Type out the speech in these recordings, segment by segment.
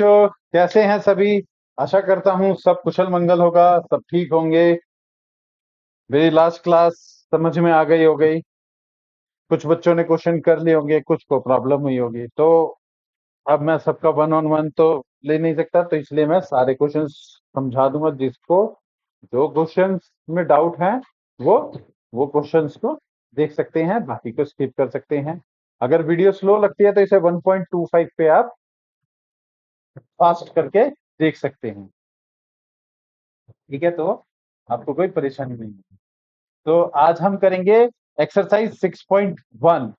बच्चों कैसे हैं सभी। आशा करता हूँ सब कुशल मंगल होगा, सब ठीक होंगे। मेरी लास्ट क्लास समझ में आ गई हो गई। कुछ बच्चों ने क्वेश्चन कर लिए होंगे, कुछ को प्रॉब्लम हुई होगी। तो अब मैं सबका वन ऑन वन तो ले नहीं सकता, तो इसलिए मैं सारे क्वेश्चन समझा दूंगा। जिसको जो क्वेश्चन में डाउट है वो वो क्वेश्चंस को देख सकते हैं, बाकी को स्किप कर सकते हैं। अगर वीडियो स्लो लगती है तो इसे 1.25 पे आप फास्ट करके देख सकते हैं। ठीक है, तो आपको कोई परेशानी नहीं है। तो आज हम करेंगे exercise 6.1,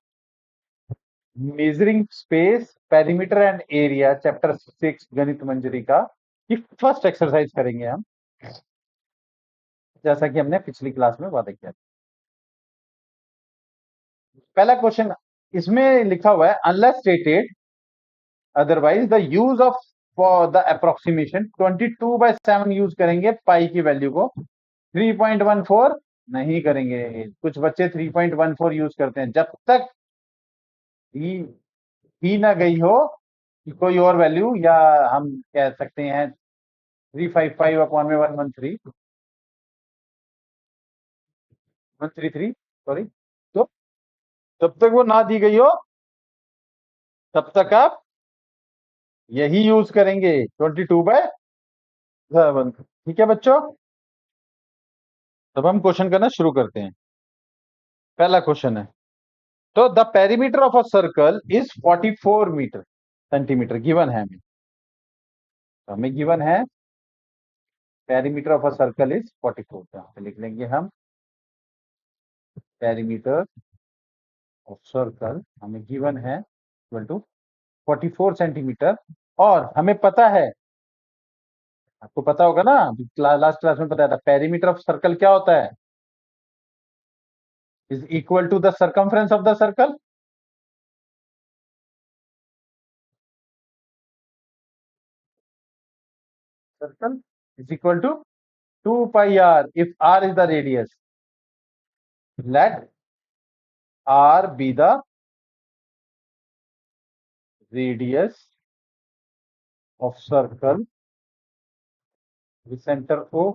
measuring space perimeter and area, chapter 6 गणित मंजरी का ये फर्स्ट एक्सरसाइज करेंगे हम, जैसा कि हमने पिछली क्लास में वादा किया था। पहला क्वेश्चन इसमें लिखा हुआ है, unless stated otherwise the use of for the approximation 22/7 use करेंगे, पाई की वैल्यू को 3.14 नहीं करेंगे। कुछ बच्चे 3.14 यूज करते हैं। जब तक ही ना गई हो कि कोई और वैल्यू, या हम कह सकते हैं 355 अपॉन में 113, 133 सॉरी। तो जब तक वो ना दी गई हो तब तक आप यही यूज करेंगे, 22/7। ठीक है बच्चों, तब हम क्वेश्चन करना शुरू करते हैं। पहला क्वेश्चन है, तो the perimeter of a circle is 44 metre centimetre given है हमें। तो हमें गिवन है perimeter of a circle is 44। यहाँ पे लिख लेंगे हम, पेरीमीटर ऑफ सर्कल हमें गिवन है इक्वल टू 44 सेंटीमीटर। और हमें पता है, आपको पता होगा ना, लास्ट क्लास में बताया था, पेरीमीटर ऑफ सर्कल क्या होता है, is equal to the circumference of the circle. Circle is equal to 2 pi r if r is the radius, let r be the radius of circle with center o,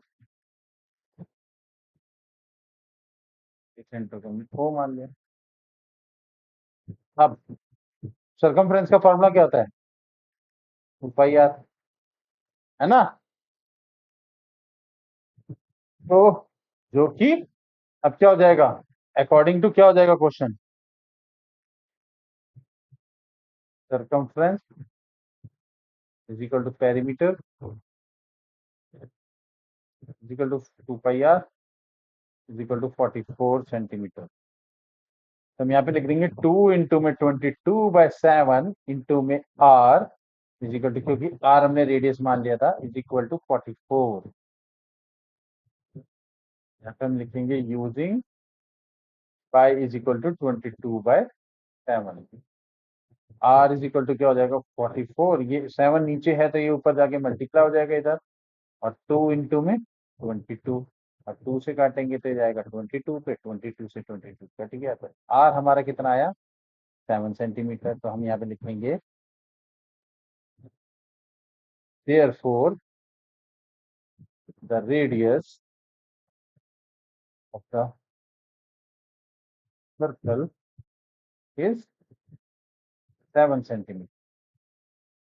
centre को o मान लिया। अब circumference का formula क्या होता है, 2 pi r, है ना। तो जो कि अब क्या हो जाएगा, अकॉर्डिंग टू क्या हो जाएगा question, circumference is equal to perimeter is equal to 2 pi r is equal to 44 centimetre. तो हम यहाँ पे लिख देंगे 2 इंटू में 22/7 इंटू में r इज इक्वल टू, क्योंकि r हमने रेडियस मान लिया था, इज इक्वल टू 44। यहाँ पे हम लिखेंगे using pi is equal to 22/7। r is equal to क्या हो जाएगा 44, ये 7 नीचे है तो ये ऊपर जाके मल्टीप्लाई हो जाएगा इधर, और 2 इंटू में 22, और 2 से काटेंगे तो ये जाएगा 22 पे, 22 से 22 कट गया, तो r हमारा कितना आया 7 सेंटीमीटर। तो हम यहाँ पे लिखेंगे therefore the radius of the circle is 7 centimetre.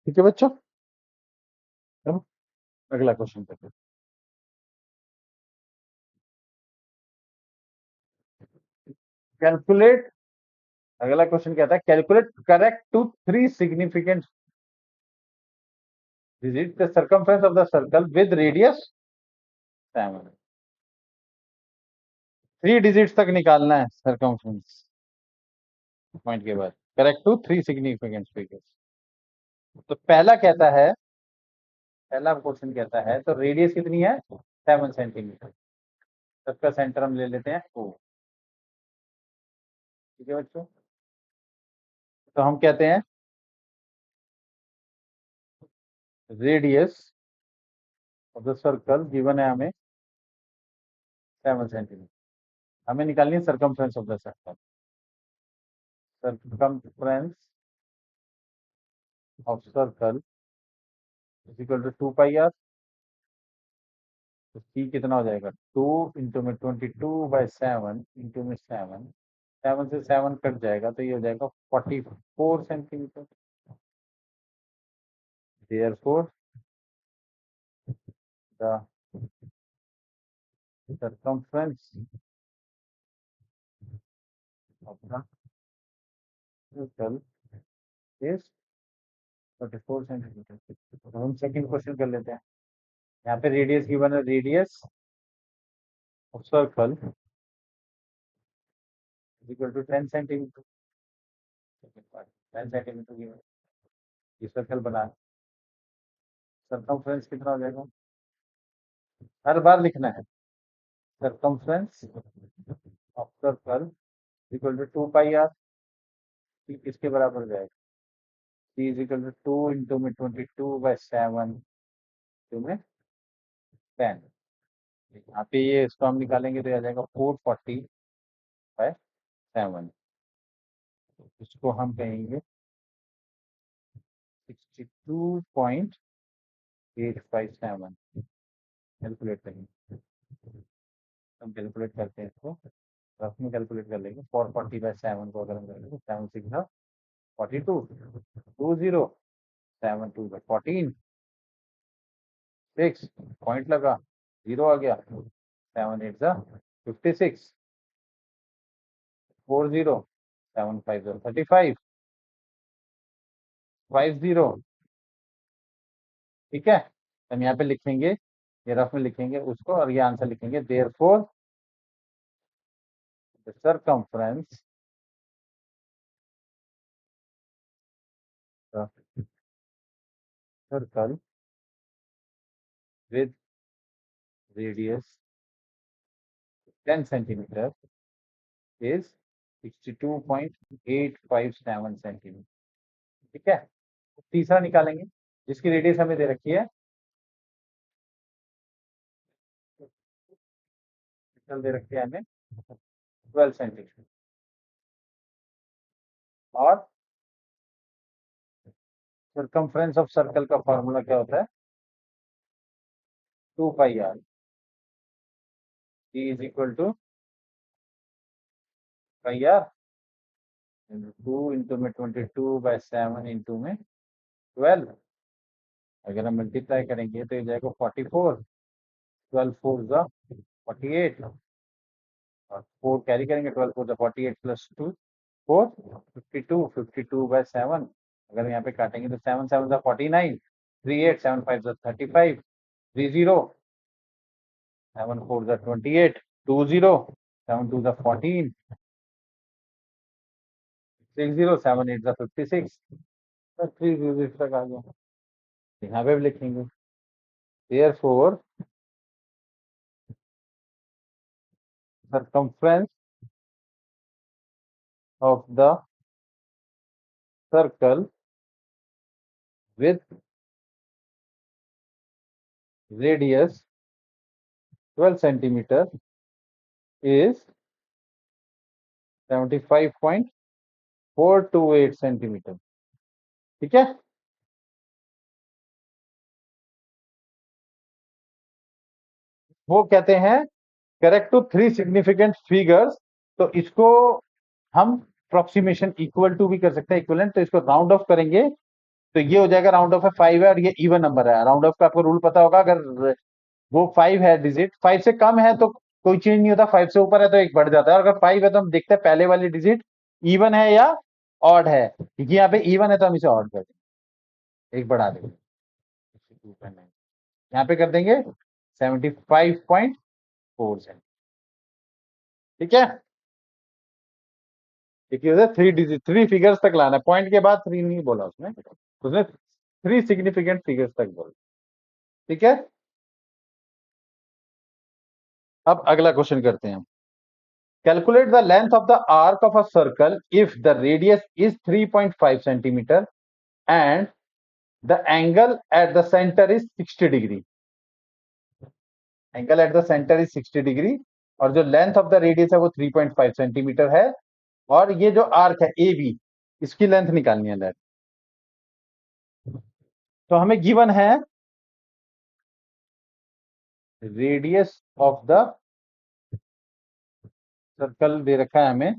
ठीक है बच्चों, अब अगला क्वेश्चन करते हैं। कैलकुलेट, अगला क्वेश्चन कहता है calculate correct to 3 significant digit the circumference of the circle with radius 7। 3 digits तक निकालना है सर्कमफ्रेंस पॉइंट के बाद, करेक्ट टू 3 सिग्निफिकेंट फिगर्स। तो पहला कहता है, पहला क्वेश्चन कहता है, तो रेडियस कितनी है 7 सेंटीमीटर। सबका सेंटर हम ले लेते हैं O। ठीक है बच्चों, तो हम कहते हैं radius of the circle given है हमें 7 सेंटीमीटर। हमें निकालनी है circumference of the circle. Circumference of circle is equal to 2 pi r. तो सी कितना हो जाएगा, 2 into में 22/7 into में 7, 7 से 7 कट जाएगा तो ये हो जाएगा 44 centimetre. Therefore, the circumference of the circle is 44 centimetre. तो हम सेकंड क्वेश्चन कर लेते हैं। यहाँ पे रेडियस गिवन है, radius of circle equal to 10 centimetre. 10 centimetre given, ये सर्कल बना। सर्कमफ्रेंस कितना हो जाएगा, हर बार लिखना है। Circumference of circle equal to 2 pi r. किसके बराबर जाएगा, C is equal to 2 into में 22/7 into में 10। यहाँ पे ये इसको हम निकालेंगे तो आ जाएगा 440/7। इसको हम कहेंगे 62.857। कैलकुलेट करेंगे, हम कैलकुलेट करते हैं इसको, रफ में कैलकुलेट कर लेंगे। 440/7 को अगर हम करेंगे, 7 6 42, 20, 7 2 14, 6 पॉइंट लगा, 0 आ गया, 7 8 56, 40, 7 5 35, 50। ठीक है, हम यहाँ पे लिखेंगे, ये रफ में लिखेंगे उसको और ये आंसर लिखेंगे। Therefore the circumference circle with radius 10 centimeter is 62.857 centimetre. ठीक है, तीसरा निकालेंगे जिसकी रेडियस हमें दे रखी है, दे रखी है हमें 12 सेंटीमीटर। और सर्कमफ्रेंस ऑफ सर्कल का फॉर्मूला क्या होता है, 2 pi r. C is equal to pi r 2 into में 22/7 into में 12। अगर हम मल्टीप्लाई करेंगे तो ये जाएगा 44, 12 4 48, और 4 कैरी करेंगे, 12 4 48 प्लस 2 4 52, 52/7। अगर यहाँ पे काटेंगे तो 7 7 49, 38 7 5 35, 30 7 4 28, 20 7 2 14, 60 7 8 56, 3 digits तक आ गया। यहाँ पे भी लिखेंगे, therefore circumference of the circle with radius 12 centimeter is 75.428 centimetre. ठीक है, वो कहते हैं करेक्ट टू 3 सिग्निफिकेंट फिगर्स। तो इसको हम अप्रोक्सीमेशन इक्वल टू भी कर सकते हैं, इक्विवेलेंट। तो इसको राउंड ऑफ करेंगे तो ये हो जाएगा, राउंड ऑफ है 5 है और ये इवन नंबर है। राउंड ऑफ का आपको रूल पता होगा, अगर वो 5 है डिजिट, 5 से कम है तो कोई चेंज नहीं होता, 5 से ऊपर है तो एक बढ़ जाता है। और अगर 5 है तो हम देखते हैं पहले वाली डिजिट इवन है या ऑड है, क्योंकि यहाँ पे इवन है तो हम इसे ऑड कर देंगे, एक बढ़ा देंगे, यहाँ पे कर देंगे 75.4। ठीक है, क्योंकि उसे 3 डिजिट 3 फिगर्स तक लाना है, पॉइंट के बाद 3 नहीं बोला उसने, उसने 3 सिग्निफिकेंट फिगर्स तक बोला। ठीक है, अब अगला क्वेश्चन करते हैं। Calculate the length of the arc of a circle if the radius is 3.5 centimetre and the angle at the centre is 60 degree. Angle at the centre is 60 degree और जो लेंथ ऑफ द रेडियस है वो 3.5 centimetre है, और ये जो arc है A B, इसकी लेंथ निकालनी है। लेंथ तो हमें गिवन है रेडियस ऑफ द सर्कल दे रखा है हमें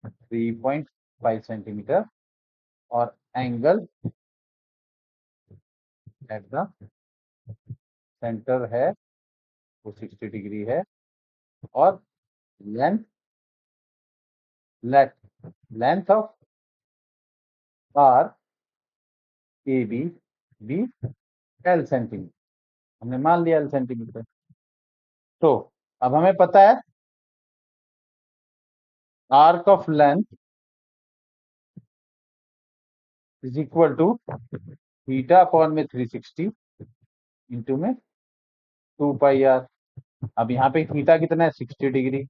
3.5 सेंटीमीटर और एंगल एट द सेंटर है वो 60 डिग्री है और length length of R A B L centimetre, हमने मान लिया एल सेंटीमीटर। तो अब हमें पता है arc of length is equal to theta upon में 360 इंटू में 2 पाई आर। अब यहाँ पे थीटा कितना है 60 डिग्री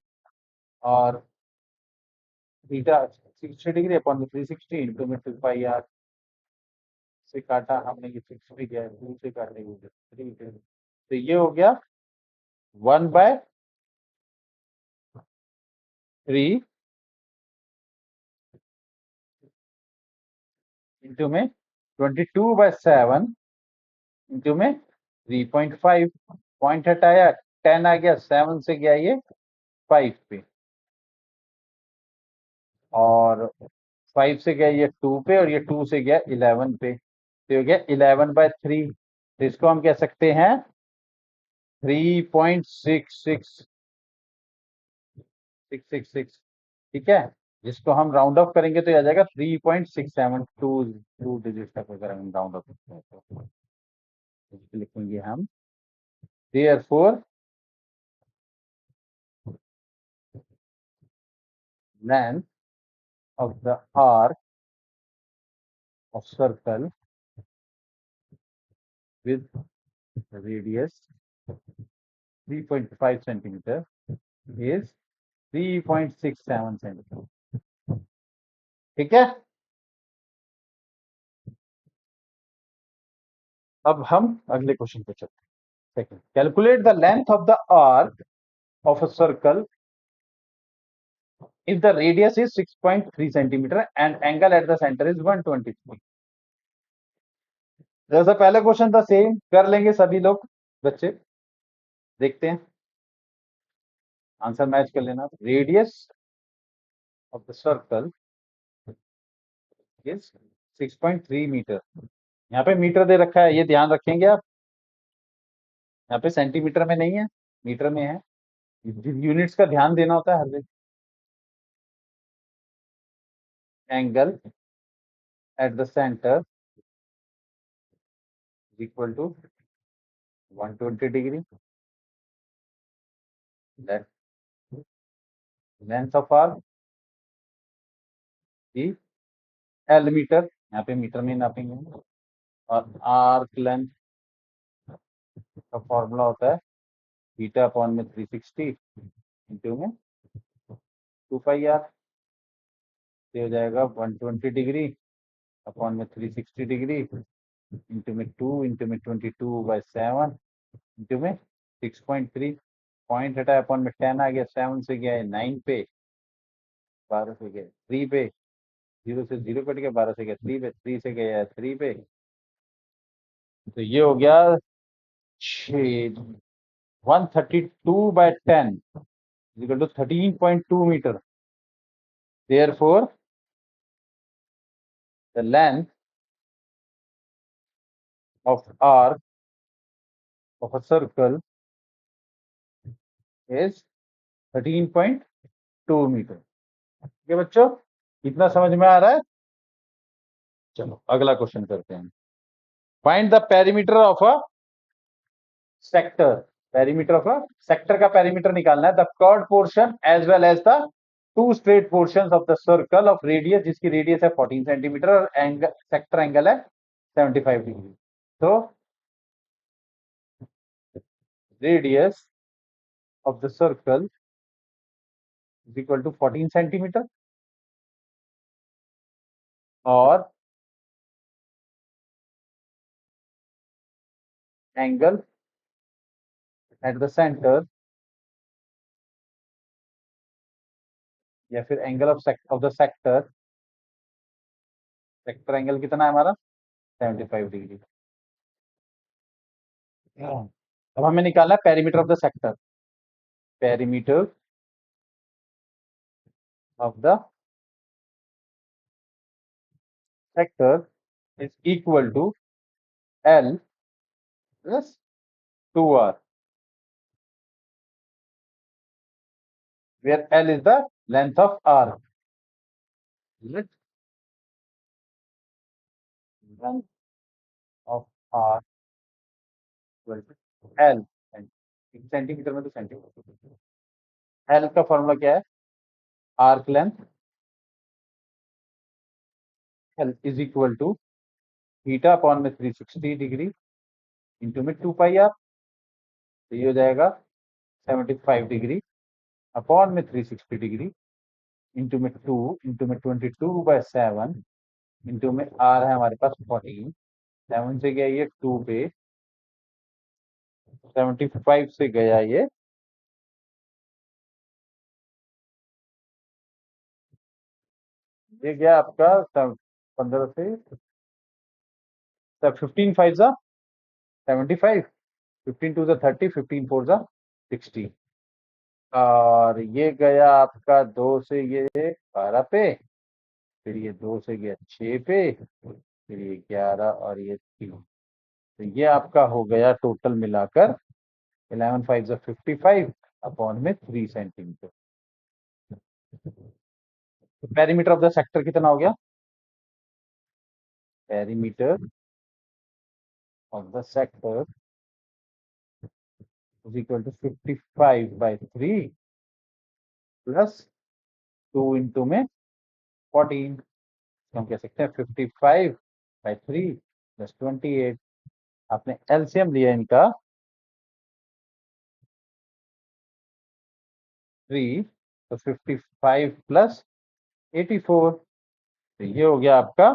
और थीटा 60 डिग्री अपॉन में 360 इंटू में 2 पाई आर से काटा हमने, ये 60 किया है 2 से काटने की जरूरत 3 तो ये हो गया 1/3 इंटू में 22/7 इंटू में 3.5। पॉइंट हटाया 10 आ गया, 7 से गया ये 5 पे और 5 से गया ये 2 पे और ये 2 से गया 11 पे, तो हो गया 11/3। तो इसको हम कह सकते हैं 3.66666, ठीक है। जिसको हम राउंड ऑफ करेंगे तो आ जाएगा 3.672, 2 डिजिट तक अगर हम राउंड ऑफ करते हैं तो लिखेंगे हम therefore length of the arc of circle with radius 3.5 centimeter is 3.67 centimeter, ठीक है। अब हम अगले क्वेश्चन पे चलते हैं। Second, calculate the length of the arc of a circle if the radius is 6.3 centimeter and angle at the center is 123। जैसा पहला क्वेश्चन था सेम कर लेंगे सभी लोग बच्चे, देखते हैं आंसर मैच कर लेना। Radius of the circle is 6.3 metre. यहाँ पे मीटर दे रखा है, ये ध्यान रखेंगे आप, यहाँ पे सेंटीमीटर में नहीं है, मीटर में है। यूनिट्स का ध्यान देना होता है हर जगह। Angle at the centre equal to 120 degree. Length of arc L metre, यहाँ पे मीटर में नापेंगे। और आर्क लेंथ का फॉर्मूला होता है थीटा अपॉन में 360 इंटू में 2 पाई आर, हो जाएगा 120 डिग्री अपॉन में 360 डिग्री इंटू में 2 इंटू में 22/7 इंटू में 6.3। पॉइंट हटाया अपॉन में 10 आ गया, 7 से गया है 9 पे, 12 से गया 3 पे, 0 से 0 कट गया, 12 से गया 3 पे, 3 से गया 3 पे, तो ये हो गया 132/10 equal to 13.2 metre. Therefore, the length of arc of a circle is 13.2 metre. ठीक है बच्चों, इतना समझ में आ रहा है। चलो अगला क्वेश्चन करते हैं। Find the perimeter of a sector. Perimeter of a sector का पेरीमीटर निकालना है। The curved portion as well as the two straight portions of the circle of radius, जिसकी रेडियस है 14 सेंटीमीटर और एंगल सेक्टर एंगल है 75 degree. तो radius of the circle is equal to 14 centimetre और angle at the centre या फिर angle of the sector, sector angle कितना है हमारा 75 डिग्री। अब हमें निकालना है perimeter of the sector. Perimeter of the sector is equal to L plus 2r, where L is the length of arc. Length of arc equal to L, centimetre में तो centimetre. L का formula क्या है? Arc length L is equal to theta upon में 360 degree into में 2 pi r, तो ये हो जाएगा 75 डिग्री अपॉन में 360 डिग्री इंटू में 2 इंटू में 22/7 इंटू में आर है हमारे पास 14। 7 से गया ये 2 पे, 75 से गया ये गया आपका 15 से 15 5 जा 75, 15 2 जा 30, 15 4 जा 60, और ये गया आपका 2 से ये 12 पे, फिर ये 2 से गया 6 पे, फिर ये 11 और ये 3, तो ये आपका हो गया टोटल मिलाकर 11 5 जा 55 अपॉन में 3 सेंटीमीटर। तो पेरीमीटर ऑफ द सेक्टर कितना हो गया? Perimeter of the sector is equal to 55/3 plus 2 into में 14, तो हम कह सकते हैं 55/3 प्लस 28। आपने एलसीएम लिया इनका 3, तो 55 प्लस 84, तो ये हो गया आपका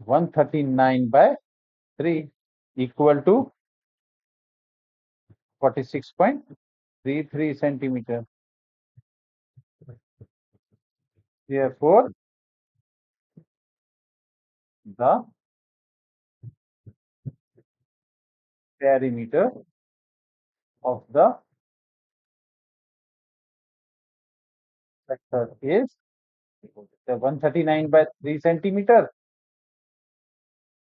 139/3 equal to 46.33 centimetre. Therefore, the perimeter of the sector is 139/3 centimetre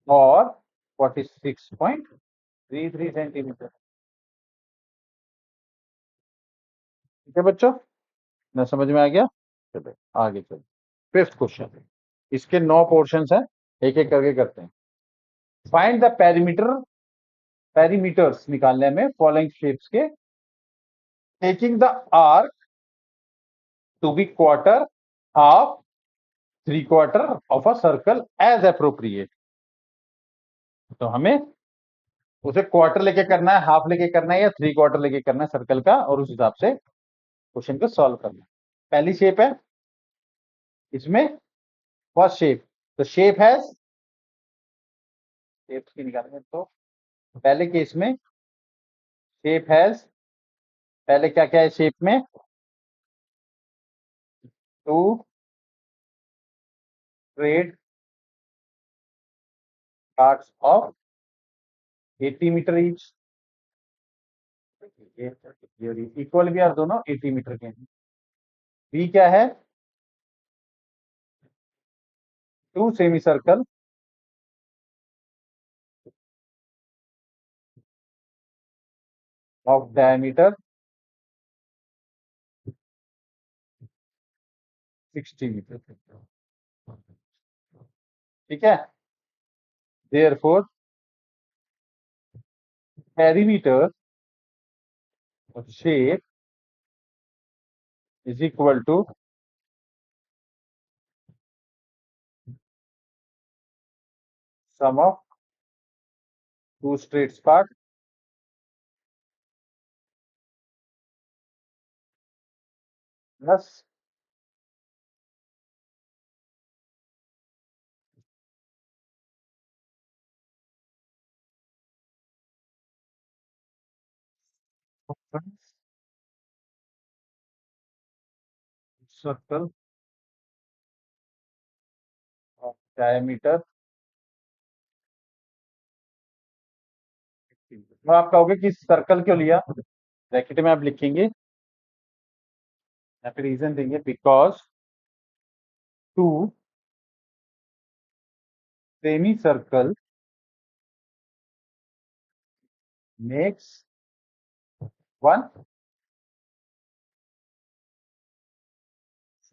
और 46.33 सेंटीमीटर। ठीक है बच्चों, ना समझ में आ गया? चलो आगे चलो, फिफ्थ क्वेश्चन। इसके 9 पोर्शंस हैं, एक एक करके करते हैं। फाइंड द पेरीमीटर, पेरीमीटर्स निकालने में फॉलोइंग शेप्स के, taking the arc to be quarter, half, 3/4 of a circle as appropriate. तो हमें उसे क्वार्टर लेके करना है, हाफ लेके करना है, या 3/4 लेके करना है सर्कल का, और उस हिसाब से क्वेश्चन को सॉल्व करना है। पहली शेप है इसमें, फर्स्ट शेप, तो शेप हैज, शेप की निकालेंगे तो पहले केस में शेप हैज, पहले क्या क्या है शेप में, 2 straight parts of 80 metre each, equal भी और दोनों 80 मीटर के हैं। बी क्या है, 2 semicircle of diameter 60 metre. ठीक है, therefore perimeter of shape is equal to sum of 2 straight part plus circle of diameter तो आप कहोगे कि सर्कल क्यों लिया, ब्रैकेट में आप लिखेंगे, यहाँ पे रीजन देंगे, because two semicircle makes one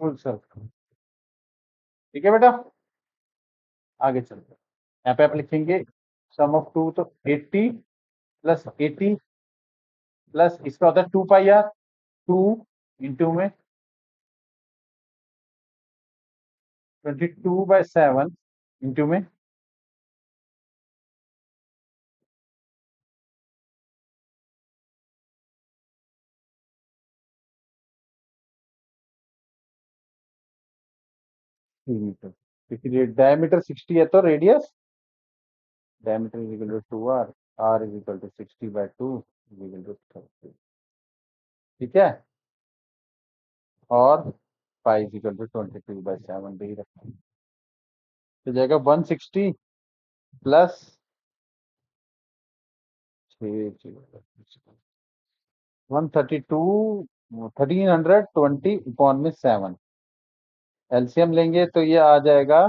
full circle. ठीक है बेटा, आगे चलते हैं। यहाँ पे आप लिखेंगे सम ऑफ टू, तो 80 प्लस 80 प्लस इसका होता है 2 पाई आर, 2 में 22/7 इंटू में 3 मीटर, क्योंकि डायमीटर 60 है तो radius, diameter is equal to 2r, r is equal to 60/2 is equal to 30। ठीक है, और पाई इज इक्वल टू 22/7 दे ही रखा है। तो जाएगा 160 प्लस 132, 1320/7, एलसीएम लेंगे तो ये आ जाएगा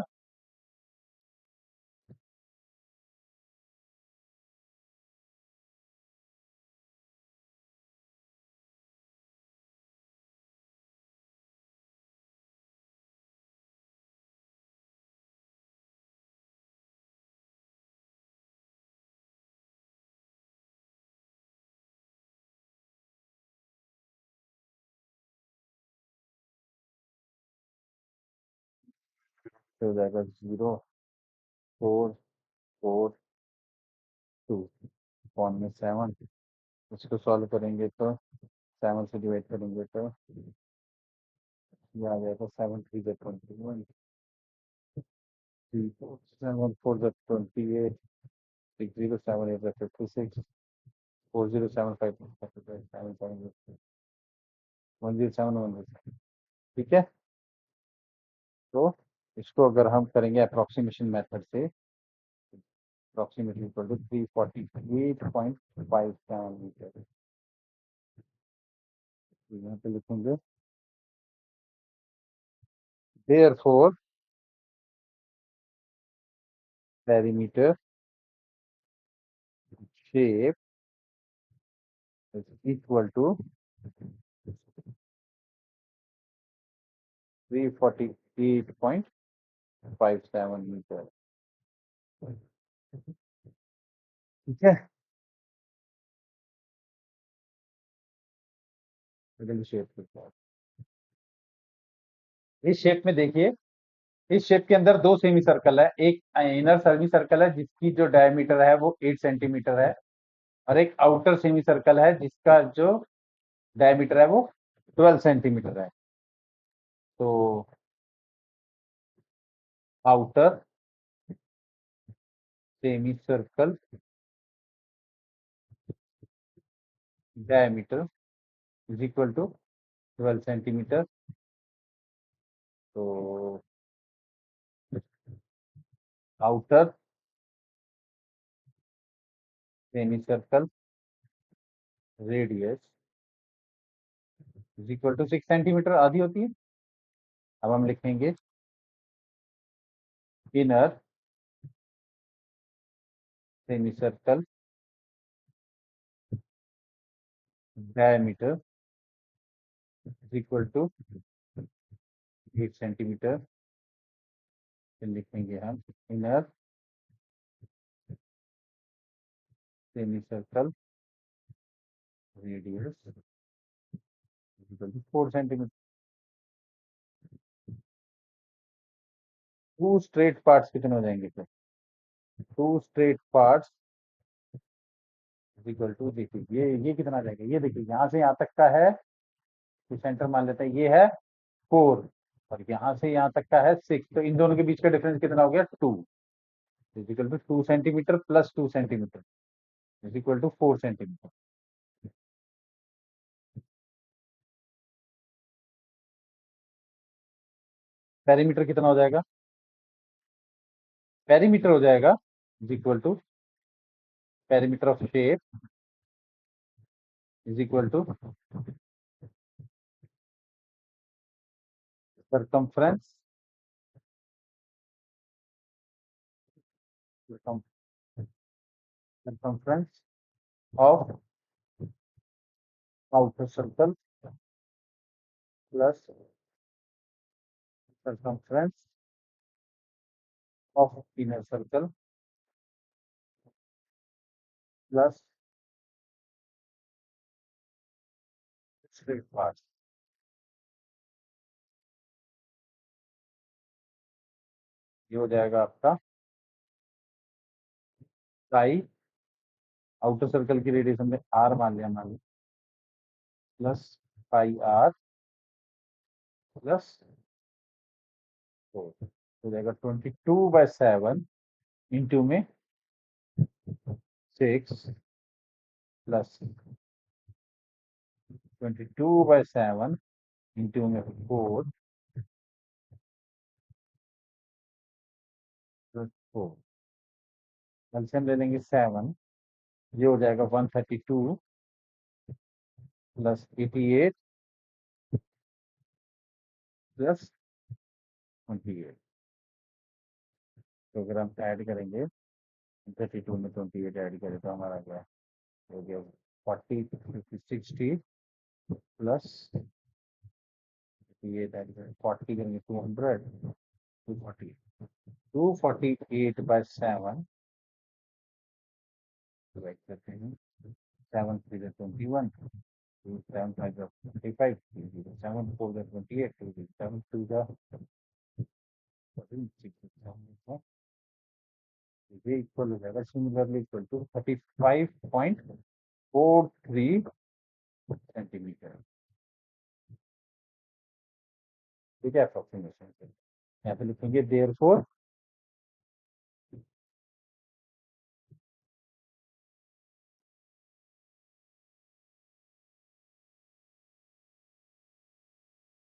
0.4427। इसको सॉल्व करेंगे तो 7 से डिवाइड करेंगे तो ये आ जाएगा 7×3 = 21, 7×4 = 28, 6×0 = 7×8 = 56, 4×0 = 7×5 = 7×7 = 107। ठीक है, तो इसको अगर हम करेंगे अप्रोक्सीमेशन मेथड से, अप्रोक्सीमेटली इक्वल टू 348.57 मीटर, यहाँ पे लिखेंगे therefore perimeter shape is equal to 348.57 metre. ठीक है, शेप के साथ इस शेप में देखिए, इस शेप के अंदर दो सेमी सर्कल है, एक इनर सेमी सर्कल है जिसकी जो डायमीटर है वो 8 सेंटीमीटर है, और एक आउटर सेमी सर्कल है जिसका जो डायमीटर है वो 12 सेंटीमीटर है। तो outer semi circle diameter is equal to 12 centimetre. तो outer semi circle radius is equal to 6 centimetre, आधी होती है। अब हम लिखेंगे inner semi circle diameter is equal to 8 centimetre. फिर लिखेंगे हम inner semi circle radius is equal to 4 centimetre. Two straight parts कितने हो जाएंगे फिर, two straight parts is equal to, देखिए ये कितना आ जाएगा, ये देखिए यहाँ से यहाँ तक का है, तो सेंटर मान लेते हैं ये है 4, और यहाँ से यहाँ तक का है 6, तो इन दोनों के बीच का डिफरेंस कितना हो गया 2, is equal to 2 centimetre plus 2 centimetre is equal to 4 centimetre. Perimeter कितना हो जाएगा, पेरीमीटर हो जाएगा is equal to perimeter of shape is equal to circumference circum- circumference of outer circle plus circumference of inner circle plus straight part. ये हो जाएगा आपका Sai outer circle की रेडियस हमने आर मान लिया, मान लिया, प्लस पाई आर प्लस 4 हो जाएगा 22/7 इंटू में 6 प्लस 22/7 इंटू में 4 प्लस 4 एलसीएम ले लेंगे 7, ये हो जाएगा 132 प्लस 88 प्लस 28। तो अगर हम ऐड करेंगे 32 में 28 ऐड करें तो हमारा क्या हो गया 40 50 60 प्लस 58 ऐड करें 40 करेंगे 200 240 248/7 डिवाइड करते हैं 7 3 21 7 5 25 7 4 28 7 2 ये इक्वल हो जाएगा सिमिलरली इक्वल टू 35.43 सेंटीमीटर। ठीक है, अप्रोक्सीमेशन से यहाँ पे लिखेंगे therefore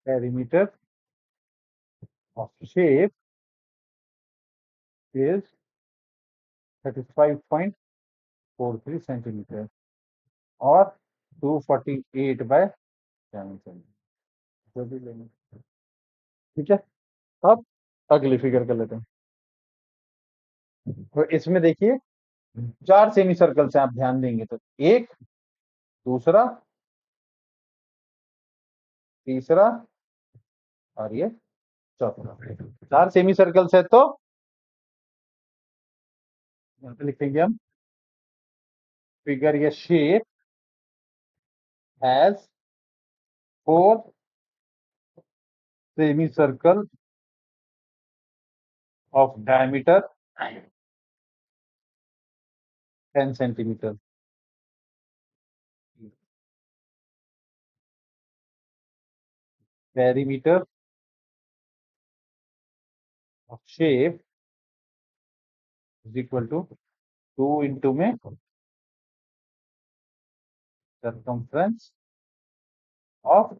perimeter of shape is 35.43 centimetre और 248/7 सेंटीमीटर जो भी लेंगे। ठीक है, अब अगली फिगर कर लेते हैं। तो इसमें देखिए 4 सेमी सर्कल्स हैं, आप ध्यान देंगे तो एक, दूसरा, तीसरा और ये चौथा। 4 सेमी सर्कल्स है तो यहाँ पे लिखेंगे हम फिगर या shape has 4 semi circle of diameter 10 centimeter. Perimeter of shape is equal to 2 into में circumference of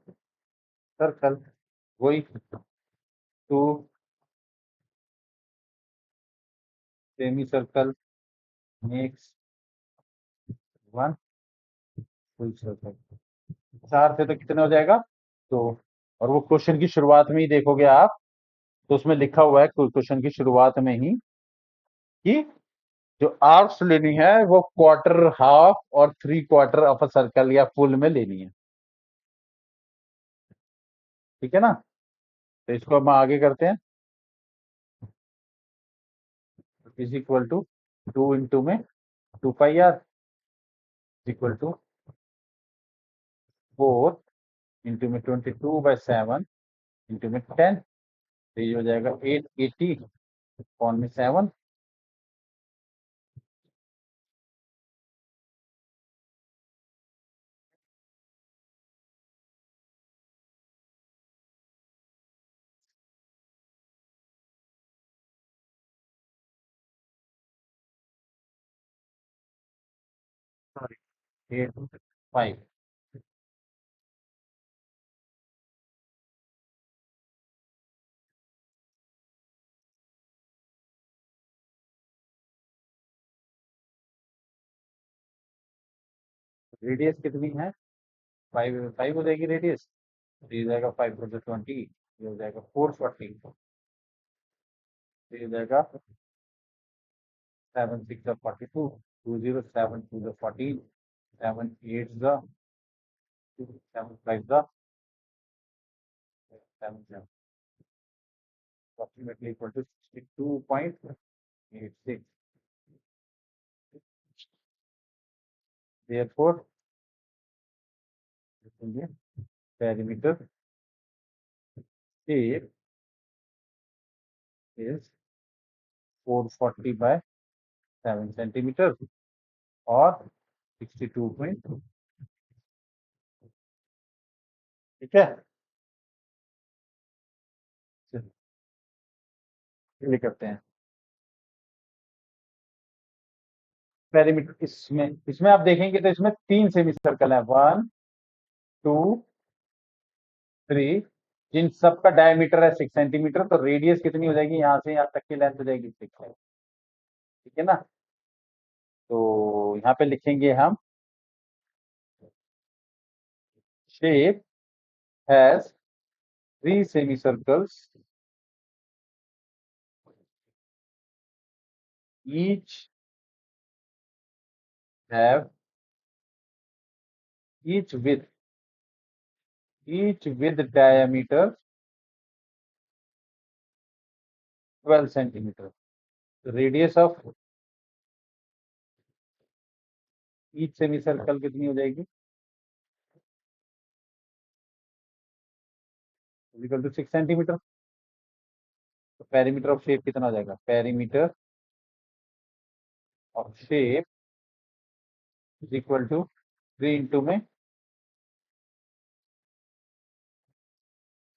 circle, वही 2 semi circle makes 1 full circle। 4 से तो कितने हो जाएगा 2, और वो क्वेश्चन की शुरुआत में ही देखोगे आप तो उसमें लिखा हुआ है क्वेश्चन की शुरुआत में ही कि जो आर्क्स लेनी है वो क्वार्टर, हाफ और 3/4 ऑफ अ सर्कल या फुल में लेनी है। ठीक है ना, तो इसको हम आगे करते हैं। इज इक्वल टू 2 इंटू में 2πr इक्वल टू 4 इंटू में 22/7 इंटू में 10, तो ये हो जाएगा 880 कौन में 7। सॉरी 8 5 रेडियस कितनी है? 5 हो जाएगी रेडियस। तो ये हो जाएगा 5 × 20, ये हो जाएगा 440, ये हो जाएगा 7 × 6 = 42, 20 7 2 14, 7 8 7 5 7 7, approximately equal to 62.86. Therefore, perimeter shape is 440 by 7 centimeters और 62 point, ठीक है। ये करते हैं पेरीमीटर। इसमें आप देखेंगे तो इसमें 3 सेमी सर्कल है, 1 2 3, जिन सबका डायमीटर है 6 सेंटीमीटर। तो रेडियस कितनी हो जाएगी? यहाँ से यहाँ तक की लेंथ हो जाएगी 6 है, ठीक है ना। तो यहाँ पे लिखेंगे हम shape has 3 semi circles, each have each with diameter 12 centimeter. तो radius of each semi circle कितनी हो जाएगी? Equal to 6 centimetre. तो पेरीमीटर ऑफ शेप कितना हो जाएगा? Perimeter of shape is equal to 3 into में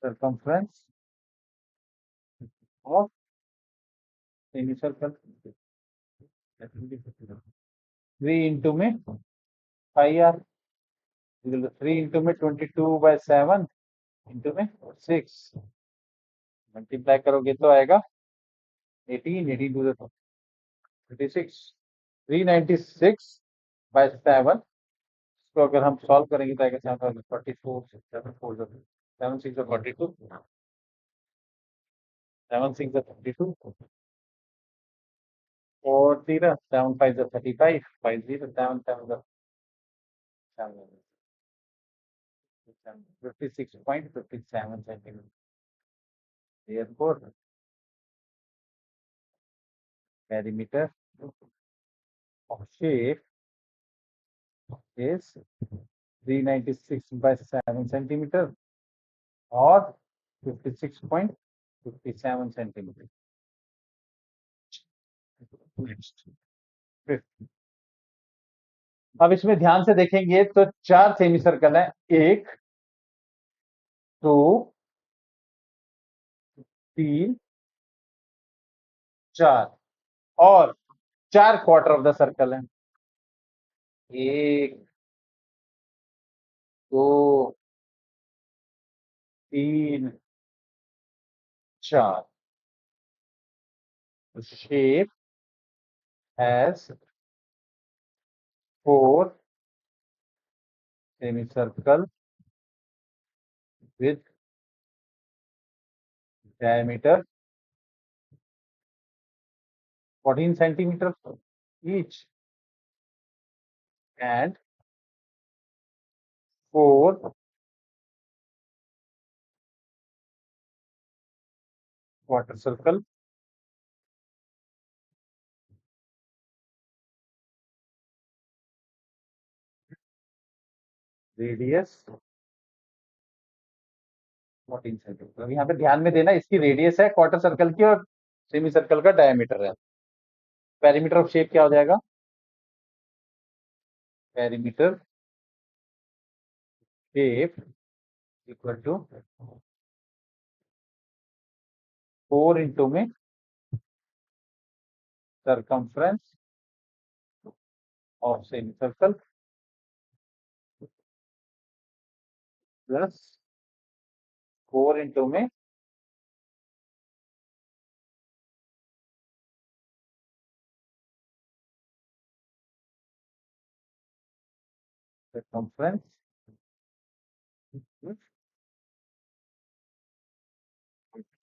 circumference of semi circle, 3 into में पाई आर, 3 इंटू में 22/7 इंटू में 6, मल्टीप्लाई करोगे तो आएगा 18, 18 टू 36, 396/7। इसको अगर हम सॉल्व करेंगे तो आएगा 744, 7 6 42, 7 6 32, 4 0 7 5 35, 5 0 7 7 56.57 centimeters. Therefore, perimeter of shape is 396/7 centimeters or 56.57 centimeters. Next. अब इसमें ध्यान से देखेंगे तो 4 सेमी सर्कल है, 1 2 3 4 और 4 क्वार्टर ऑफ द सर्कल है, 1 2 3 4। Shape has 4 semicircle with diameter 14 centimeters each and 4 quarter circle radius 14 centimetre. यहाँ पे ध्यान में देना, इसकी रेडियस है क्वार्टर सर्कल की और सेमी सर्कल का डायमीटर है। पेरीमीटर ऑफ शेप क्या हो जाएगा? Perimeter shape equal to 4 into में circumference of semi circle plus 4 into में circumference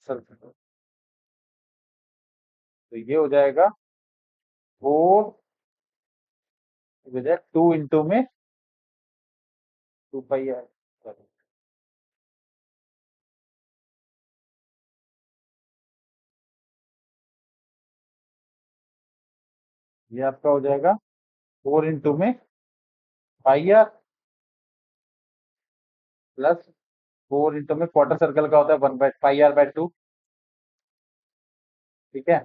circle। तो ये हो जाएगा 2 में 2 पाई आर। ये आपका हो जाएगा 4 में पाई आर प्लस 4 में क्वार्टर सर्कल का होता है 1/पाई आर/2। ठीक है,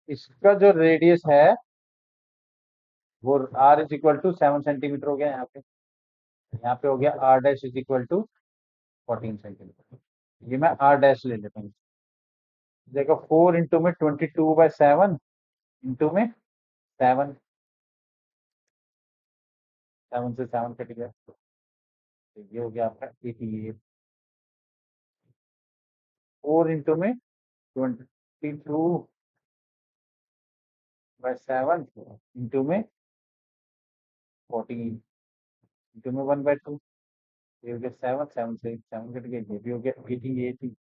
इसका जो रेडियस है वो r is equal to 7 centimetre हो गया यहाँ पे। यहाँ पे हो गया r' is equal to 14 centimetre. ये मैं r' ले लेता हूँ। देखो 4 में 22/7 इंटू में 7, 7 से 7 कट गया, तो ये हो गया आपका 88। 4 में 22/7 इंटू में 14 इंटू में 1/2। ये हो गया 7, 7 से 7 कट गया, ये भी हो गया 88।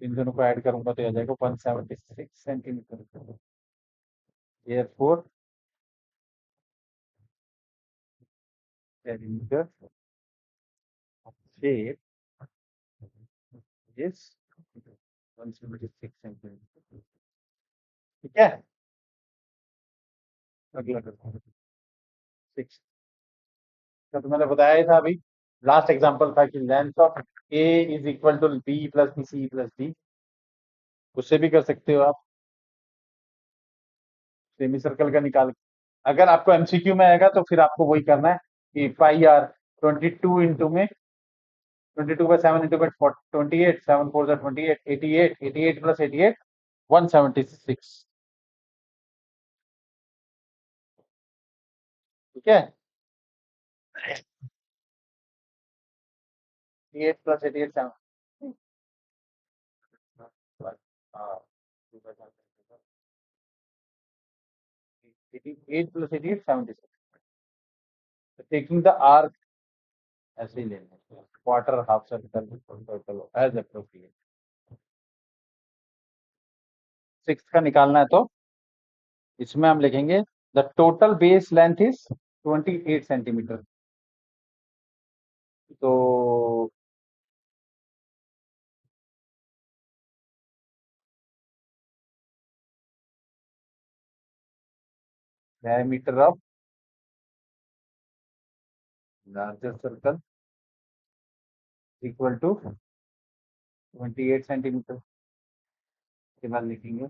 इन दोनों को ऐड करूंगा तो आ जाएगा 176 centimetre. Therefore, perimeter of shape is 176 centimetre. ठीक है, अगला करते हैं 6 का। तो मैंने बताया ही था अभी, लास्ट एग्जांपल था कि length of A is equal to B plus B C plus D. उससे भी कर सकते हो आप, सेमी सर्कल का निकाल। अगर आपको एमसीक्यू में आएगा तो फिर आपको वही करना है कि पाई आर 22 इंटू में 28, 7 4 28, 88, 88 प्लस 88 176। ठीक है, 88 plus 88 7, 88 plus 88 76। Taking the arc ऐसे ही लेना, quarter half circle as appropriate. 6 का निकालना है तो इसमें हम लिखेंगे the total base length is 28 centimetre. तो diameter of larger circle equal to 28 centimetre. के बाद लिखेंगे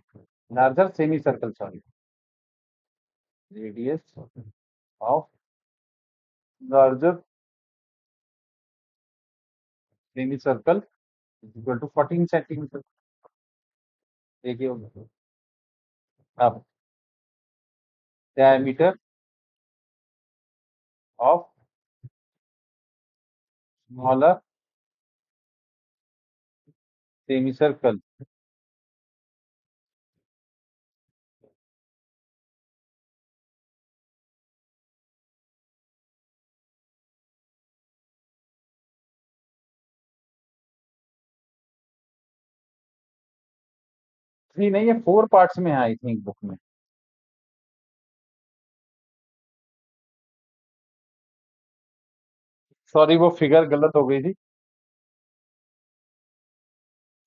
larger semi circle, sorry, radius of larger semi circle equal to 14 centimetre. देखिए अब diameter of smaller semi circle three नहीं, ये 4 parts में है आई थिंक बुक में। सॉरी, वो फिगर गलत हो गई थी,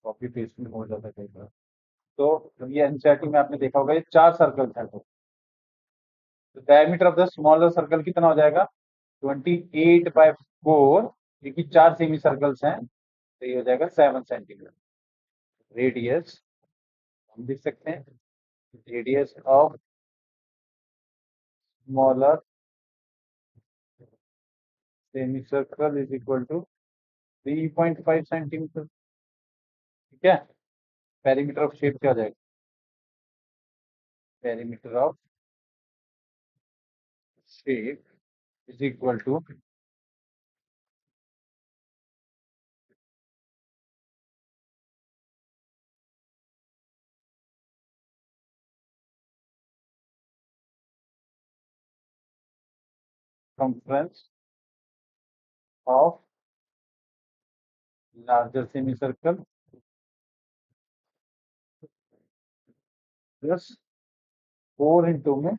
कॉपी पेस्ट में हो जाता है कई बार। तो ये एनसीईआरटी में आपने देखा होगा, ये 4 सर्कल है। तो diameter of the smaller circle कितना हो जाएगा 28/4, क्योंकि 4 सेमी सर्कल्स हैं तो ये हो जाएगा 7 सेंटीमीटर। रेडियस हम लिख सकते हैं, radius of smaller semi circle is equal to 3.5 centimetre. ठीक है, पेरीमीटर ऑफ शेप क्या हो जाएगा, पेरीमीटर ऑफ shape is equal to circumference of larger semicircle plus 4 into में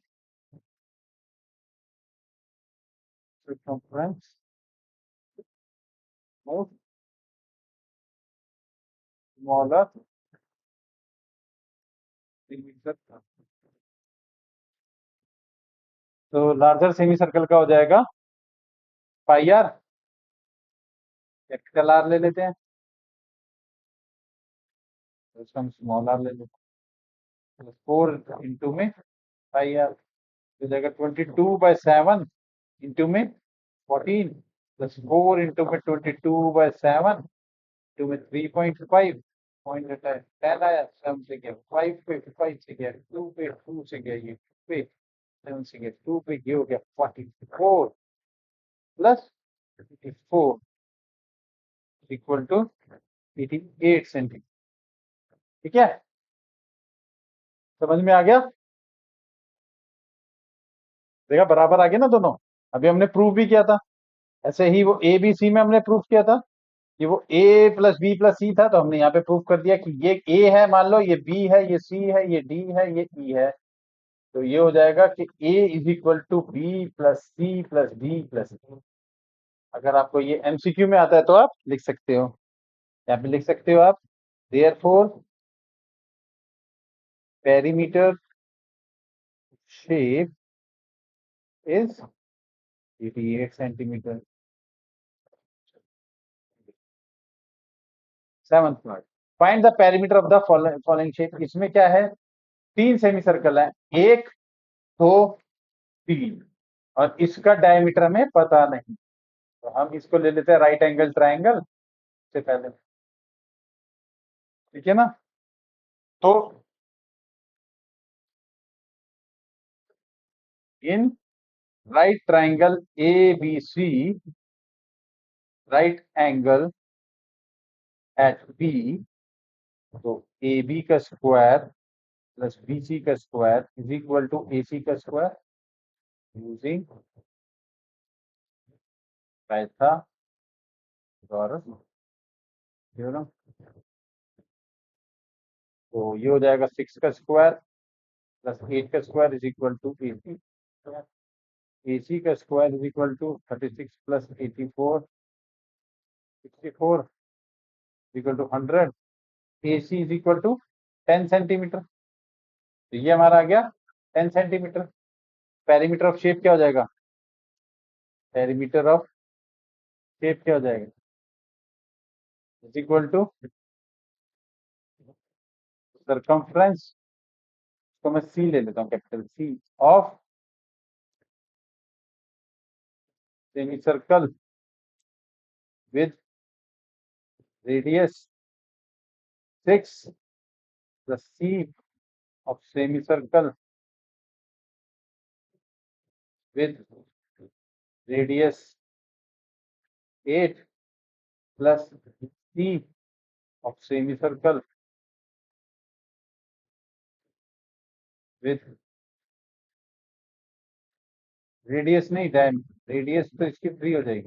circumference of smaller semicircle। तो लार्जर सेमीसर्कल का हो जाएगा पाई आर, कैपिटल आर ले लेते हैं, तो इसको हम स्मॉल आर ले लेते हैं। 4 इंटू में पाई आर हो जाएगा 22/7 इंटू में 14 प्लस 4 इंटू में 22/7 इंटू में 3.5 पॉइंट रहता है 10 आया, 7 से गया 5 पे, 5 से गया 2 पे, 2 से गया ये पे, 7 से गया 2 पे, ये हो गया 44 प्लस 54 इक्वल टू 88 सेंटीमीटर। ठीक है, समझ में आ गया? देखा बराबर आ गया ना दोनों। अभी हमने प्रूव भी किया था, ऐसे ही वो ए बी सी में हमने प्रूव किया था कि वो ए प्लस बी प्लस सी था, तो हमने यहाँ पे प्रूव कर दिया कि ये ए है, मान लो ये बी है, ये सी है, ये डी है, ये ई है। तो ये हो जाएगा कि A is equal to B plus C plus D plus E. अगर आपको ये एमसीक्यू में आता है तो आप लिख सकते हो, यहाँ पे लिख सकते हो आप, therefore perimeter shape is 88 centimetre. Seventh part, find the perimeter of the following shape. इसमें क्या है, 3 सेमी सर्कल है, 1 2 3, और इसका डायमीटर हमें पता नहीं, तो हम इसको ले लेते हैं राइट एंगल ट्राइंगल से पहले। ठीक है ना, तो in right triangle A B C, right angle at B, तो ए बी का स्क्वायर प्लस बी सी का square is equal to A C का स्क्वायर यूजिंग पाइथागोरस थ्योरम। तो ये हो जाएगा 6 का स्क्वायर प्लस 8 का square is equal to 80, AC का square is equal to 36 plus 84 64 equal to 100। AC is equal to 10 centimetre, तो ये हमारा आ गया 10 सेंटीमीटर। पेरीमीटर ऑफ शेप क्या हो जाएगा, पेरीमीटर ऑफ शेप क्या हो जाएगा, इज इक्वल टू सरकमफ्रेंस, तो मैं सी ले लेता हूँ, capital C, of semi circle with radius 6 plus C of semi circle with radius 8 plus C of semicircle with radius नहीं डायमीटर, रेडियस तो इसकी 3 हो जाएगी,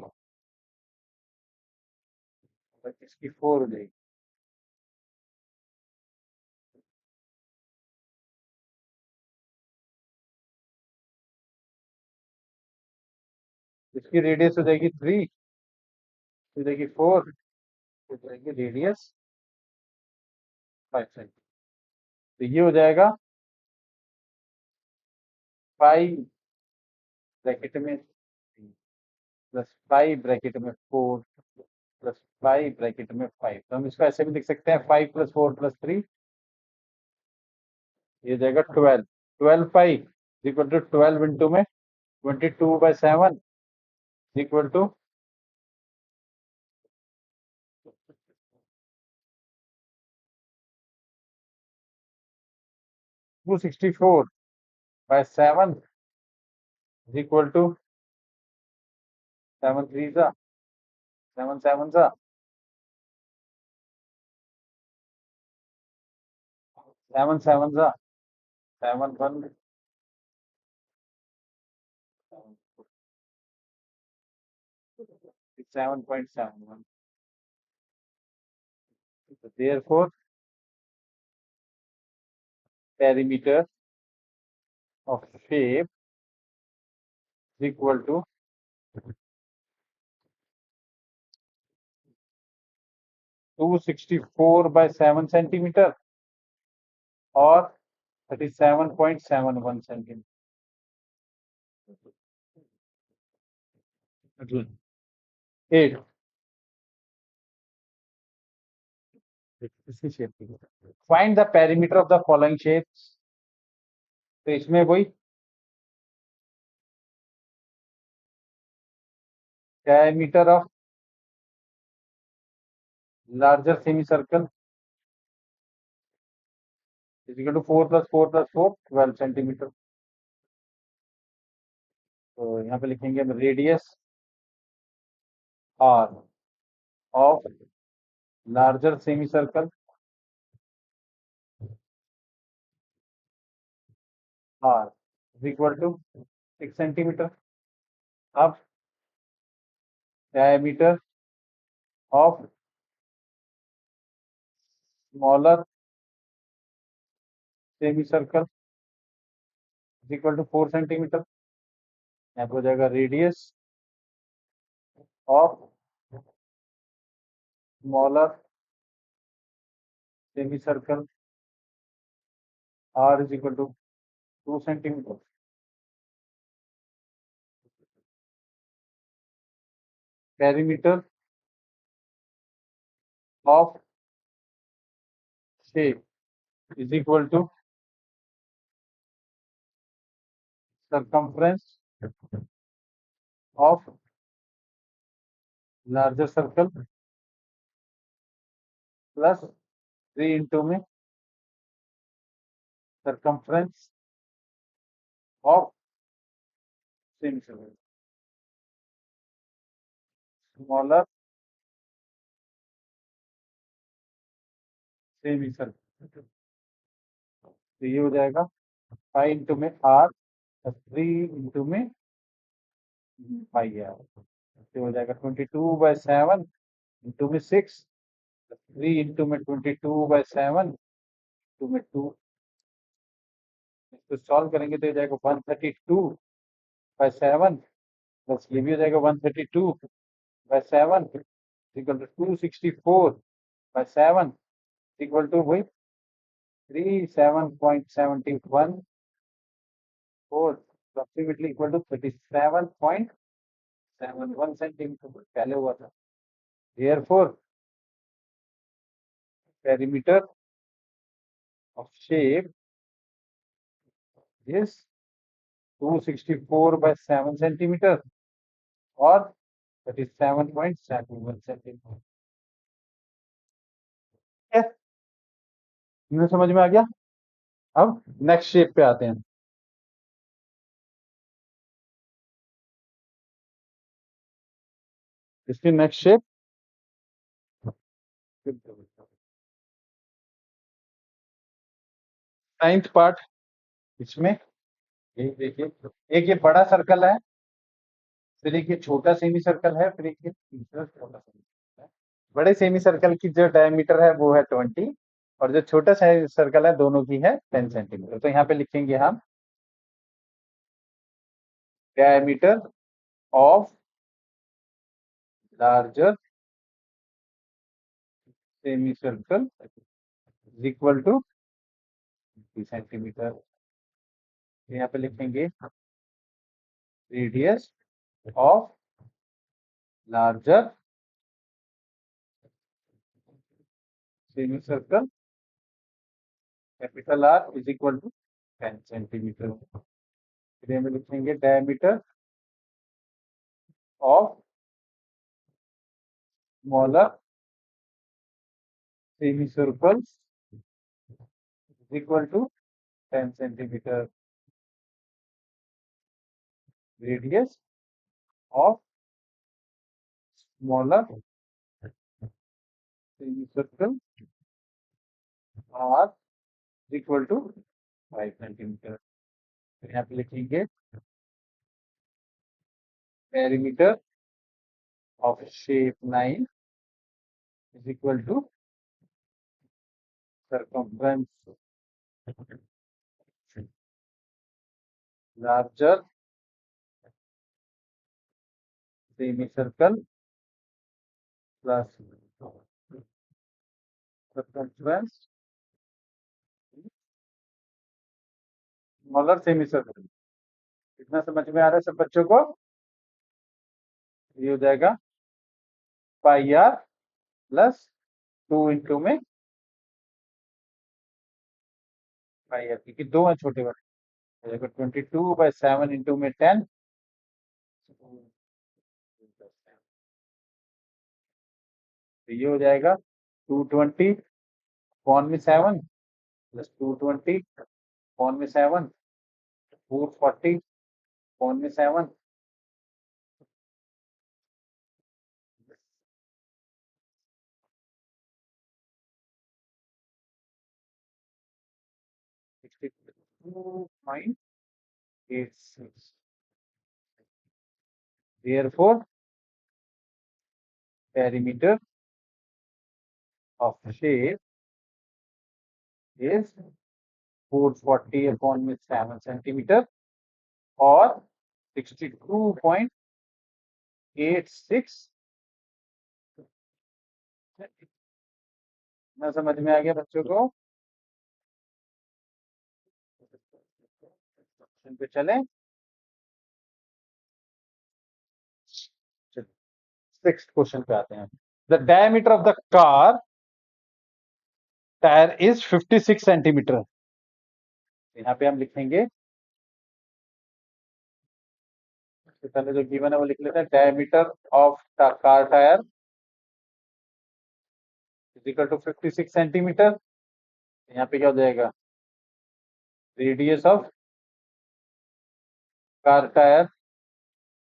तो इसकी 4 हो जाएगी। इसकी रेडियस हो जाएगी 3, हो जाएगी 4, हो जाएगी रेडियस 5 सेंटीमीटर। तो ये हो जाएगा 5 ब्रैकेट में प्लस 5 ब्रैकेट में 4 प्लस 5 ब्रैकेट में 5। तो हम इसको ऐसे भी लिख सकते हैं 5 प्लस 4 प्लस 3, ये हो जाएगा 12। 12 5 इक्वल टू 12 इंटू में 22/7 equal to 264/7 is equal to 7 3 जा 7 7 जा 7 7 जा 7 1 7.71. So therefore, perimeter of shape is equal to 264 by 7 centimeter or 37.71 centimeter. 8. इसी शेप की find the perimeter of the following shapes. तो इसमें वही diameter of larger semicircle is equal to 4 plus 4 plus 4 12 centimeter. तो यहाँ पे लिखेंगे हम radius r of larger semicircle r is equal to 6 centimeter. अब diameter of smaller semicircle is equal to 4 centimeter. यहाँ पे हो जाएगा radius of smaller semicircle r is equal to 2 centimeter. Perimeter of shape is equal to circumference of larger circle plus 3 into में circumference of semicircle. Smaller semicircle. तो ये हो जाएगा 5 into में r 3 into में 5 r. तो हो जाएगा 22 by 7 into में 6 3 into में 22 by 7 into में 2. इसको सॉल्व करेंगे तो हो जाएगा 132 by 7 प्लस ये भी हो जाएगा 132 by 7 equal to 264 by 7 equal to वही 37.71 4 approximately equal to 37.71 centimeter पहले हुआ था. Therefore, perimeter of shape is 264 by 7 centimeter or 37.71 centimeter. ये समझ में आ गया. अब नेक्स्ट शेप पे आते हैं. इसकी नेक्स्ट शेप नाइन्थ पार्ट. इसमें देखिए एक ये बड़ा सर्कल है, फिर एक ये छोटा सेमी सर्कल है, फिर एक ये तीसरा छोटा सेमी सर्कल है. बड़े सेमी सर्कल की जो डायमीटर है वो है 20 और जो छोटा सर्कल है दोनों की है 10 सेंटीमीटर. तो यहाँ पे लिखेंगे हम diameter of larger semi circle is equal to 20 centimetre. यहाँ पे लिखेंगे radius of larger semi circle capital R is equal to 10 centimetre. फिर यहाँ पे लिखेंगे diameter of smaller semicircles is equal to 10 centimeter. Radius of smaller circle R equal to 5 centimetre. यहाँ पे लिखेंगे perimeter of shape 9 is equal to circumference larger semicircle plus circumference smaller semicircle। इतना समझ में आ रहा है सब बच्चों को? ये हो जाएगा पाई आर प्लस 2 इंटू में पाई आर, क्योंकि दो है छोटे वाले, 22/7 इंटू में 10, तो ये हो जाएगा 220 कौन में 7 प्लस 220 कौन में 7 440 कौन में 7 62.86। Therefore, perimeter of shape is 440 upon with 7 centimeter or 62.86। ना समझ में आ गया बच्चों को? पे चले, सिक्स्थ क्वेश्चन पे आते हैं। The diameter of the car tyre is 56 centimetre. यहाँ पे हम लिखेंगे, सबसे पहले जो गिवन है वो लिख लेते हैं, diameter of car tyre is equal to 56 centimetre. यहाँ पे क्या हो जाएगा, radius of car tyre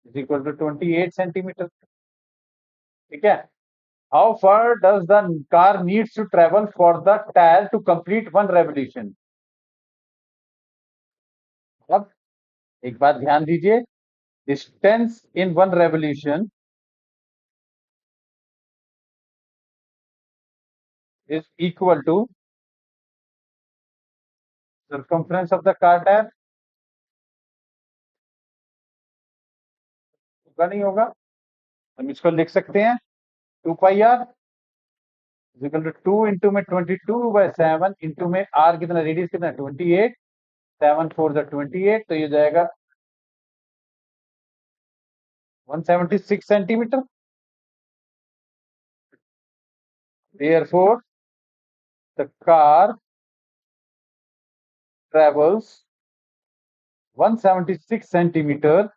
is equal to 28 centimetre. ठीक है, how far does the car needs to travel for the tyre to complete 1 revolution. अब एक बात ध्यान दीजिए, distance in 1 revolution is equal to circumference of the car tire। होगा नहीं होगा, हम इसको लिख सकते हैं 2 pi are equal to 2 into में 22/7 इंटू में आर कितना, रेडियस कितना 28, 7 4 28, तो ये जाएगा 176 centimetre. Therefore, the car travels 176 centimeter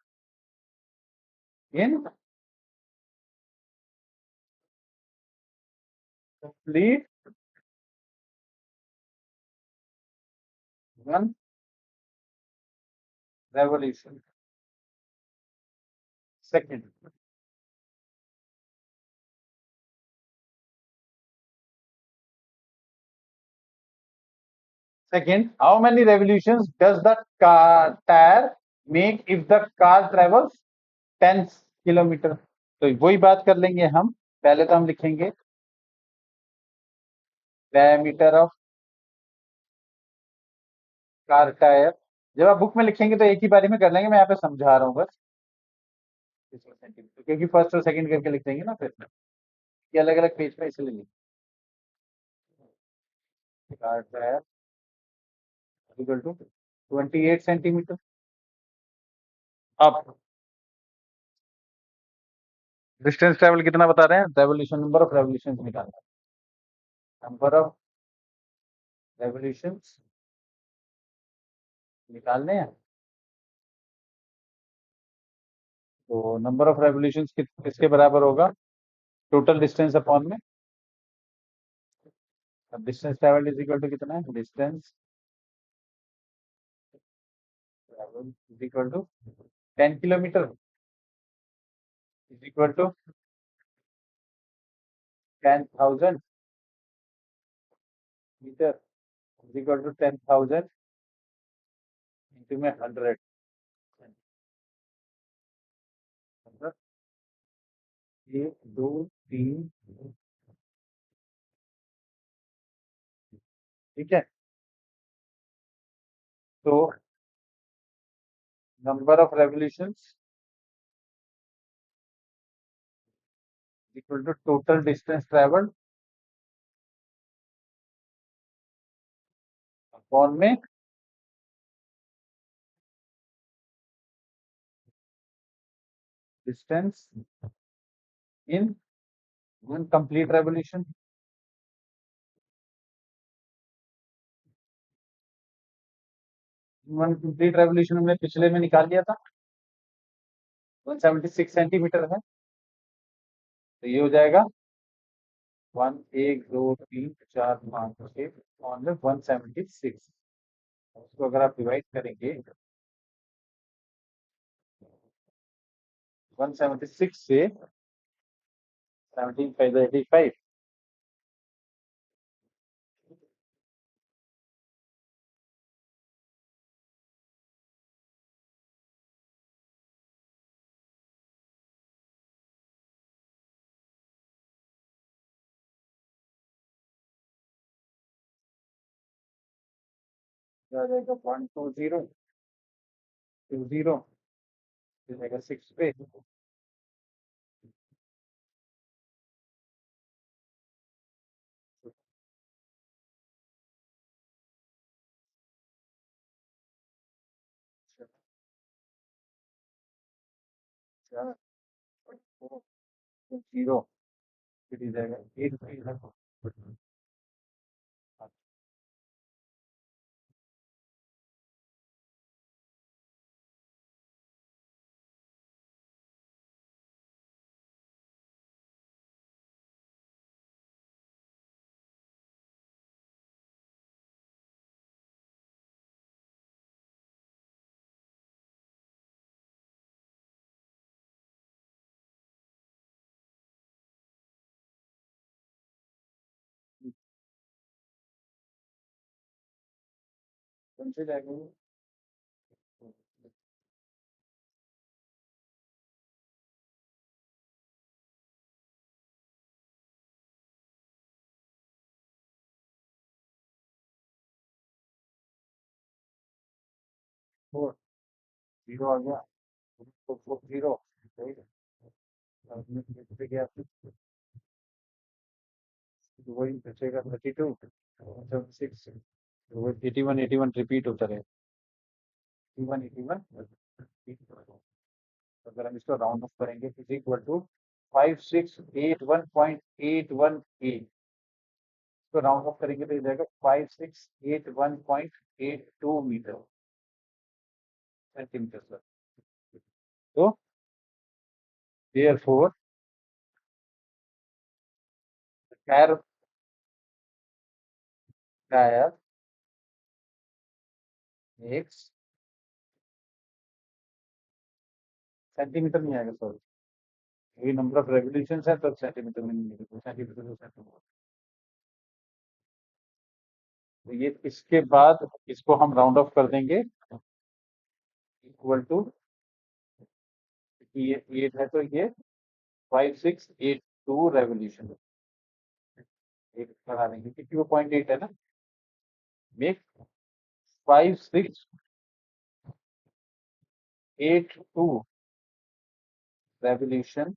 in complete 1 revolution second। Second, how many revolutions does the car tire make if the car travels 10 kilometre. तो वही बात कर लेंगे हम, पहले तो हम लिखेंगे डायमीटर ऑफ कार टायर। जब आप बुक में लिखेंगे तो एक ही बारी में कर लेंगे, मैं यहाँ पे समझा रहा हूँ बस, क्योंकि फर्स्ट और सेकंड करके लिख देंगे ना फिर, ये अलग अलग पेज पे इसलिए car tyre equal to 28 centimetre. अब डिस्टेंस ट्रेवल कितना बता रहे हैं, रेवोल्यूशन, नंबर ऑफ रेवोल्यूशन निकालना है, नंबर ऑफ रेवोल्यूशन निकालने हैं। तो नंबर ऑफ रेवोल्यूशन किसके बराबर होगा, टोटल डिस्टेंस अपॉन में, अब distance travel is equal to कितना है, distance travel is equal to 10 kilometre is equal to 10,000 metre is equal to 10,000 into में 100। मतलब 1 2 3, ठीक है। तो number of revolutions equal to total distance travelled upon में distance in one complete revolution. One complete revolution हमने पिछले में निकाल लिया था, 176 सेंटीमीटर है। तो ये हो जाएगा 1 1 2 3 4 5 6 ऑन में 176। उसको अगर आप डिवाइड करेंगे 176 से 17 5 85, आ जाएगा 1 2 0 2 0 जाएगा 6 पे। चार 0 फिर जाएगा 8 कौन से जाएगा वो? 4 0 आ गया। 4 0 पे गया, तो वही बचेगा 32 76। तो वो 81 81 रिपीट होता रहे, 81 81। अगर हम इसको राउंड ऑफ करेंगे इज इक्वल टू 5681.818। इसको राउंड ऑफ करेंगे तो ये जाएगा 5681.82 सेंटीमीटर सर। तो therefore टायर एक्स सेंटीमीटर नहीं आएगा सॉरी, ये नंबर ऑफ रेवोल्यूशन है तो सेंटीमीटर में नहीं लिखेंगे, सेंटीमीटर से तो ये इसके बाद इसको हम राउंड ऑफ कर देंगे इक्वल टू, ये 8 है तो ये 5682 रेवोल्यूशन एक बढ़ा देंगे क्योंकि वो 0.8 है ना। मेक 5682 रेवोल्यूशन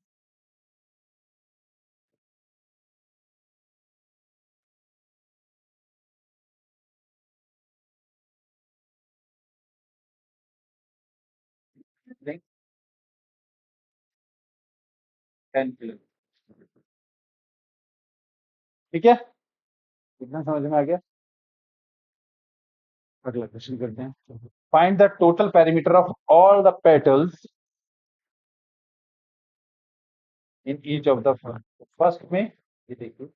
दें 10 किलोमीटर। ठीक है, इतना समझ में आ गया। अगला क्वेश्चन करते हैं। Find the total perimeter of all the petals in each of the first में। ये देखिए,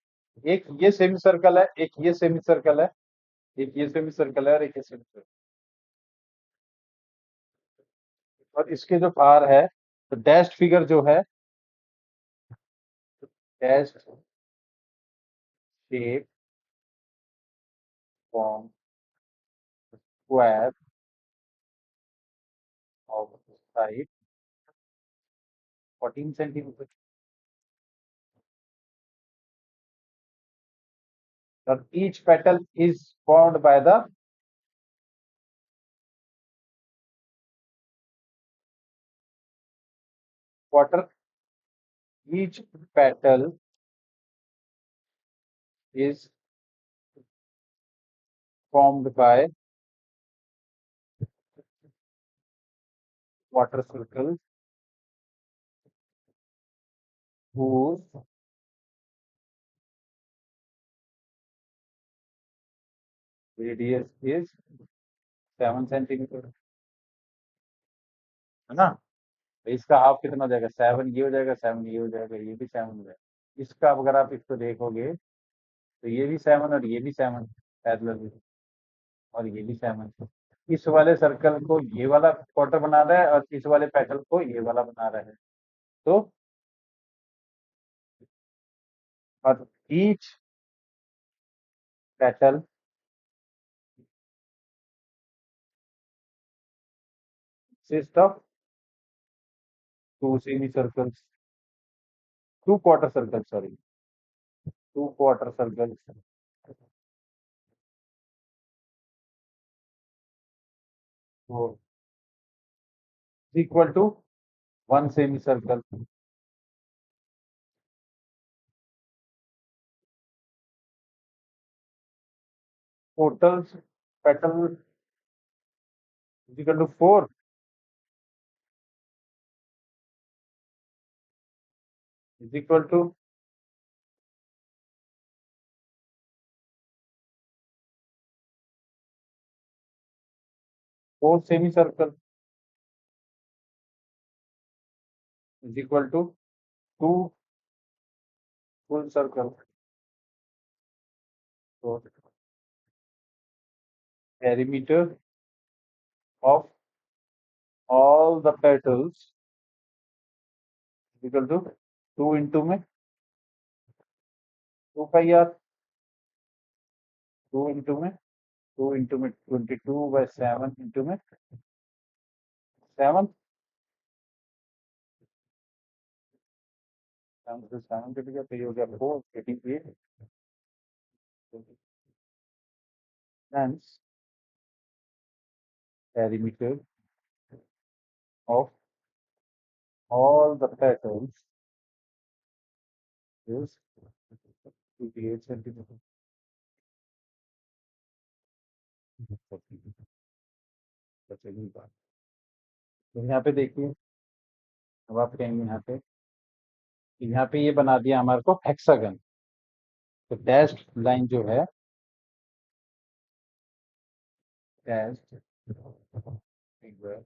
एक ये सेमी सर्कल है, एक ये सेमी सर्कल है, एक ये सेमी सर्कल है और एक ये सेमी सर्कल। और इसके जो आर है तो डैश्ड फिगर जो है, dashed shape form square of side 14 centimetre, और each petal is formed by the water. Each petal is formed by water circles whose radius is 7 centimetre, है ना? तो इसका हाफ कितना हो जाएगा? 7 ये हो जाएगा, 7 ये हो जाएगा, ये भी 7 हो जाएगा। इसका अब अगर आप इसको देखोगे तो ये भी 7 और ये भी 7 पैरेलल, और ये भी 7। इस वाले सर्कल को ये वाला क्वार्टर बना रहा है और इस वाले पेटल को ये वाला बना रहा है। तो और each petal consists of two semicircles, two quarter circles, sorry, two quarter circles, so is equal to one semicircle. Total petal is equal to 4. Is equal to 4 semicircle is equal to 2 full circle. So perimeter of all the petals is equal to 2 into में 2 pi r, 2 into में 22 by 7 into में 7, 7 से 7 cut गया तो ये हो गया 4, 88। Hence perimeter of all the petals is 88 centimeter. बचेगी बात। तो यहाँ पे देखिए, अब आप कहेंगे यहाँ पे ये बना दिया हमारे को हेक्सागन। तो डैश्ड लाइन जो है, dashed figure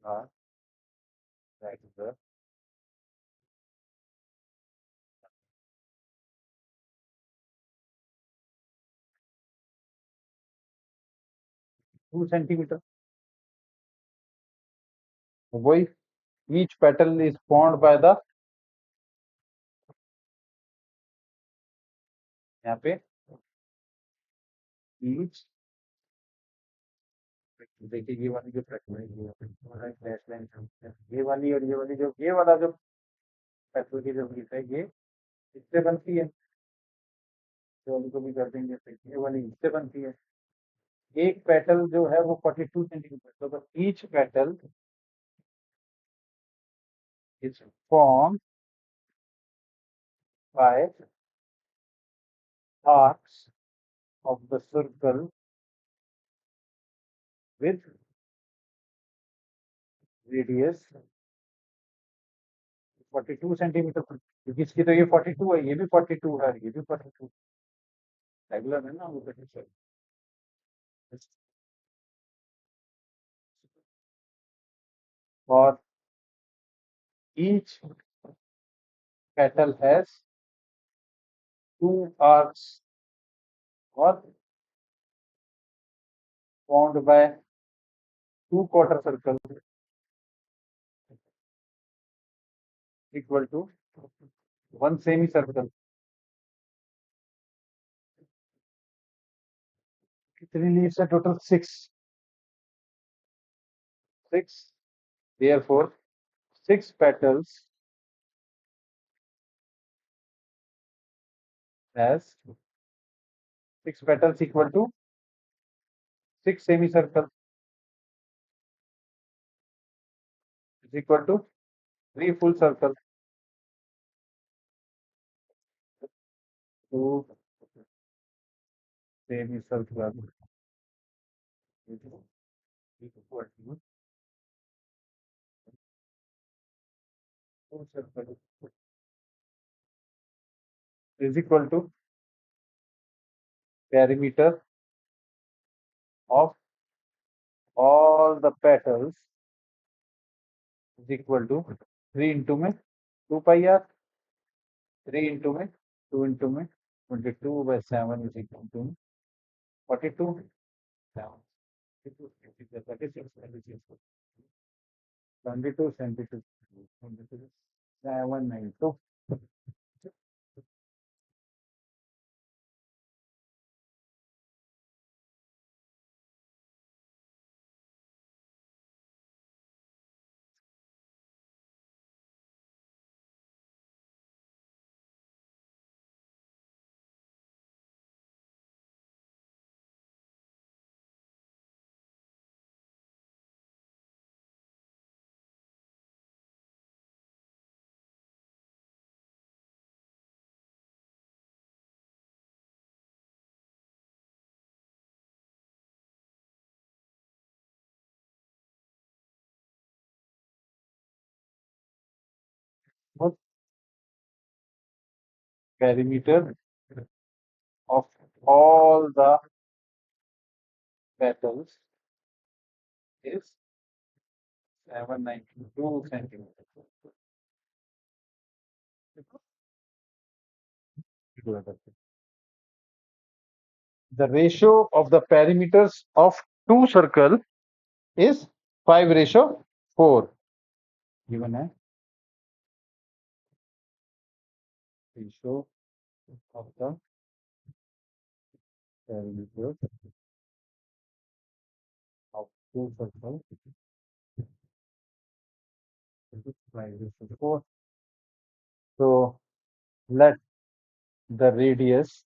are regular 2 centimetre. वही each petal is formed by the, यहाँ पे each, देखिए ये वाली जो पेटल है, डैश लाइन, ये वाली और ये वाली, जो ये वाला जो पेटल की जो लीफ है ये इससे बनती है, ये वाली को भी कर देंगे तो ये वाली इससे बनती है। एक पेटल जो है वो 42 सेंटीमीटर, तो each petal is form by arcs of the circle with radius 42 centimetre, क्योंकि इसकी तो ये 42 है, ये भी 42 है, ये भी 42 रेगुलर है ना वो तो। और each petal has two arcs और formed by two quarter circles equal to one semicircle. कितनी leaves है total? Six. Six. Therefore, six petals has six petals equal to six semicircles is equal to three full circles. Two semicircles is equal to full circle is equal to perimeter of all the petals is equal to 3 into में 2 pi r, 3 into में 2 into में 22 by 7 is equal to 42, 7, 32, 36, 72, 72, 792. What perimeter of all the petals is 792 centimeters. The ratio of the perimeters of two circle is 5:4. Given a ratio of the perimeters of two circles is 5:4. So let the radius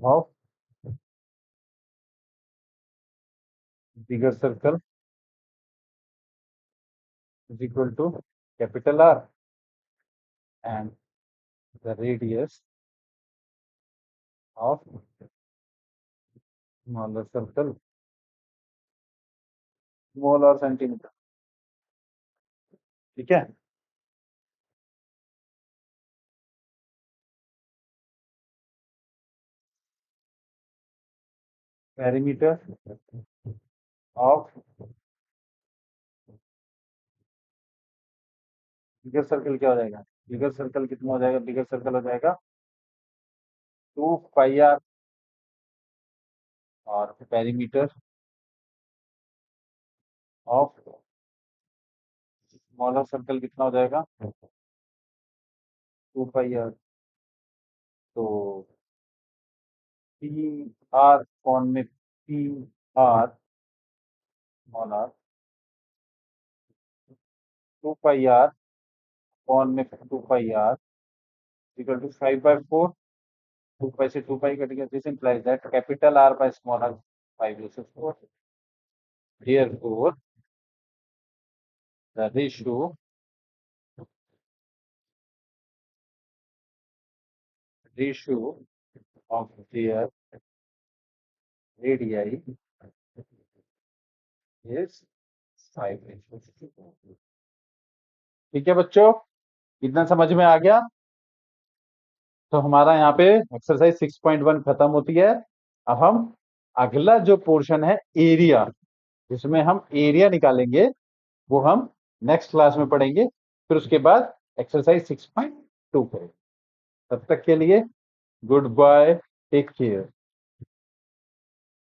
of bigger circle is equal to capital R, and the radius of smaller circle, small or centimeter. ठीक है? Perimeter of bigger circle क्या हो जाएगा? बिगर circle कितना हो जाएगा? बिगर circle हो जाएगा 2 pi r, और पेरीमीटर ऑफ स्मॉलर सर्कल कितना हो जाएगा? 2 pi r. तो पी आर कौन में P R small R 2 pi r कौन में 2 pi r equal to 5/4. 2 pi से 2 pi कट गया. This implies that capital R by small r 5/4. Therefore, the ratio of their radii is 5/4. ठीक है बच्चों, इतना समझ में आ गया? तो हमारा यहाँ पे एक्सरसाइज 6.1 खत्म होती है. अब हम अगला जो पोर्शन है एरिया, जिसमें हम एरिया निकालेंगे, वो हम नेक्स्ट क्लास में पढ़ेंगे. फिर उसके बाद एक्सरसाइज 6.2 करेंगे. तब तक के लिए गुड बाय, टेक केयर.